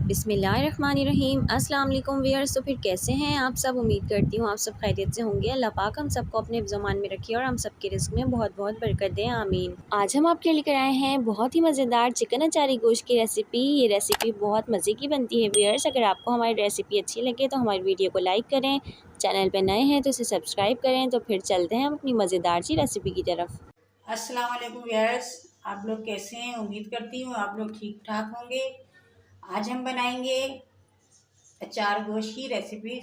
बिस्मिल्लाहिर्रहमानिर्रहीम। अस्सलाम वालेकुम व्यूअर्स। तो फिर कैसे हैं आप सब? उम्मीद करती हूँ आप सब खैरियत से होंगे। अल्लाह पाक हम सबको अपने ज़मान में रखिए और हम सबके रिज़्क़ में बहुत बहुत बरकत दें, आमीन। आज हम आपके लिए लेकर आए हैं बहुत ही मज़ेदार चिकन अचारी गोश्त की रेसिपी। ये रेसिपी बहुत मज़े की बनती है व्यूअर्स। अगर आपको हमारी रेसिपी अच्छी लगे तो हमारी वीडियो को लाइक करें, चैनल पर नए हैं तो इसे सब्सक्राइब करें। तो फिर चलते हैं हम अपनी मज़ेदार सी रेसिपी की तरफ। अस्सलाम वालेकुम व्यूअर्स, आप लोग कैसे हैं? उम्मीद करती हूँ आप लोग ठीक ठाक होंगे। आज हम बनाएंगे अचार गोश्त की रेसिपी।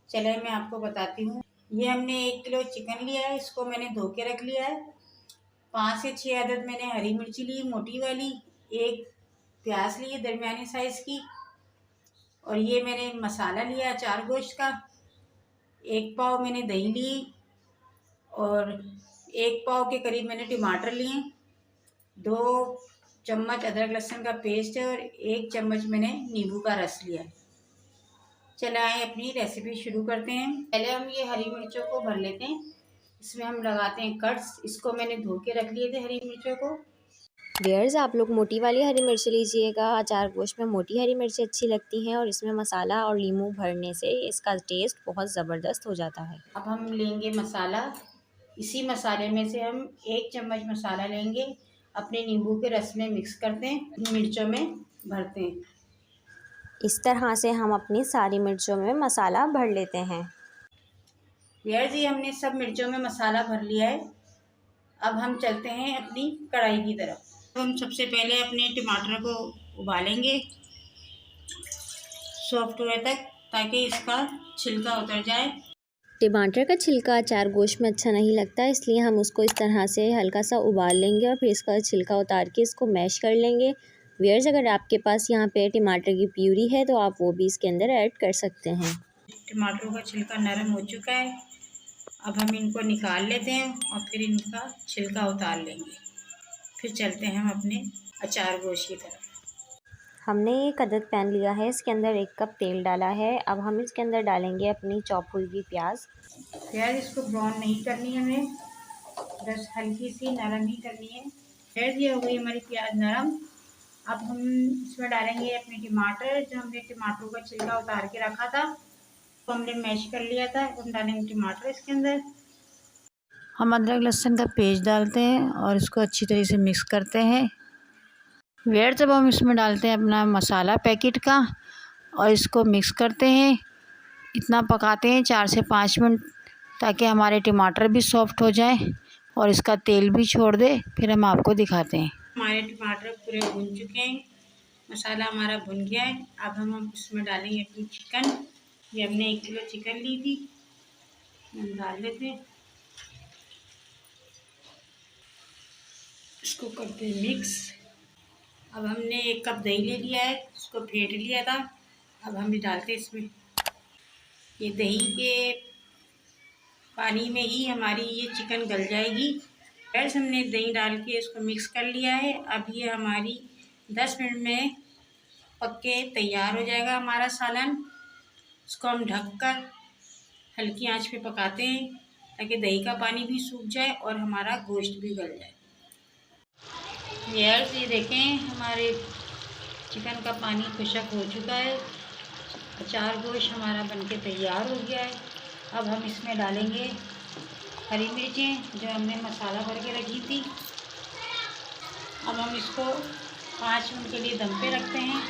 चले मैं आपको बताती हूँ। ये हमने 1 किलो चिकन लिया है, इसको मैंने धो के रख लिया है। 5 से 6 अदद मैंने हरी मिर्ची ली मोटी वाली, 1 प्याज ली दरमियानी साइज़ की, और ये मैंने मसाला लिया अचार गोश्त का। 1 पाव मैंने दही ली और 1 पाव के करीब मैंने टमाटर लिए। 2 चम्मच अदरक लहसुन का पेस्ट है और 1 चम्मच मैंने नींबू का रस लिया है। चले आए अपनी रेसिपी शुरू करते हैं। पहले हम ये हरी मिर्चों को भर लेते हैं, इसमें हम लगाते हैं कट्स। इसको मैंने धो के रख लिए थे हरी मिर्चों को। व्यूअर्स, आप लोग मोटी वाली हरी मिर्च लीजिएगा। अचार गोश्त में मोटी हरी मिर्च अच्छी लगती हैं और इसमें मसाला और नींबू भरने से इसका टेस्ट बहुत ज़बरदस्त हो जाता है। अब हम लेंगे मसाला। इसी मसाले में से हम 1 चम्मच मसाला लेंगे, अपने नींबू के रस में मिक्स करते हैं, मिर्चों में भरते हैं। इस तरह से हम अपनी सारी मिर्चों में मसाला भर लेते हैं। यार जी, हमने सब मिर्चों में मसाला भर लिया है। अब हम चलते हैं अपनी कढ़ाई की तरफ। हम सबसे पहले अपने टमाटर को उबालेंगे सॉफ्ट हुए तक, ताकि इसका छिलका उतर जाए। टमाटर का छिलका अचार गोश्त में अच्छा नहीं लगता, इसलिए हम उसको इस तरह से हल्का सा उबाल लेंगे और फिर इसका छिलका उतार के इसको मैश कर लेंगे। व्यूअर्स, अगर आपके पास यहाँ पे टमाटर की प्यूरी है तो आप वो भी इसके अंदर ऐड कर सकते हैं। टमाटरों का छिलका नरम हो चुका है। अब हम इनको निकाल लेते हैं और फिर इनका छिलका उतार लेंगे। फिर चलते हैं हम अपने अचार गोश्त की तरफ। हमने एक अदद पैन लिया है, इसके अंदर 1 कप तेल डाला है। अब हम इसके अंदर डालेंगे अपनी चॉप हुई हुई प्याज। प्याज इसको ब्राउन नहीं करनी है हमें, बस हल्की सी नरम ही करनी है। प्याज ये हो गई हमारी प्याज नरम। अब हम इसमें डालेंगे अपने टमाटर, जो हमने टमाटरों का छिलका उतार के रखा था, तो हमने मैश कर लिया था। हम डालेंगे टमाटर इसके अंदर। हम अदरक लहसुन का पेस्ट डालते हैं और इसको अच्छी तरीके से मिक्स करते हैं। फिर जब हम इसमें डालते हैं अपना मसाला पैकेट का और इसको मिक्स करते हैं। इतना पकाते हैं 4 से 5 मिनट, ताकि हमारे टमाटर भी सॉफ्ट हो जाए और इसका तेल भी छोड़ दे। फिर हम आपको दिखाते हैं। हमारे टमाटर पूरे भुन चुके हैं, मसाला हमारा भुन गया है। अब हम इसमें डालेंगे अपनी चिकन। ये हमने 1 किलो चिकन ली थी, हम डाल देते हैं। इसको करते हैं मिक्स। अब हमने 1 कप दही ले लिया है, इसको फेंट लिया था। अब हम भी डालते हैं इसमें। ये दही के पानी में ही हमारी ये चिकन गल जाएगी। फिर हमने दही डाल के इसको मिक्स कर लिया है। अब ये हमारी 10 मिनट में पक के तैयार हो जाएगा हमारा सालन। इसको हम ढककर हल्की आंच पे पकाते हैं, ताकि दही का पानी भी सूख जाए और हमारा गोश्त भी गल जाए। यार ये देखें, हमारे चिकन का पानी खुश्क हो चुका है। अचार गोश्त हमारा बनके तैयार हो गया है। अब हम इसमें डालेंगे हरी मिर्चें, जो हमने मसाला भर के रखी थी। अब हम इसको 5 मिनट के लिए दम पे रखते हैं,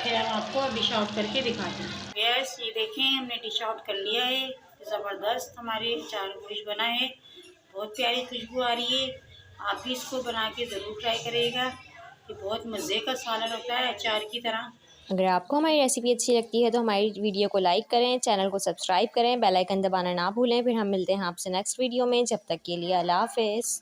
फिर हम आपको डिश आउट करके दिखाते हैं। गैस ये देखें, हमने डिश आउट कर लिया है। ज़बरदस्त हमारे अचार गोश्त बना है, बहुत प्यारी खुशबू आ रही है। आप भी इसको बना के ज़रूर ट्राई करिएगा। ये बहुत मज़े का सालन होता है अचार की तरह। अगर आपको हमारी रेसिपी अच्छी लगती है तो हमारी वीडियो को लाइक करें, चैनल को सब्सक्राइब करें, बेल आइकन दबाना ना भूलें। फिर हम मिलते हैं आपसे नेक्स्ट वीडियो में। जब तक के लिए अल्लाह हाफ़िज़।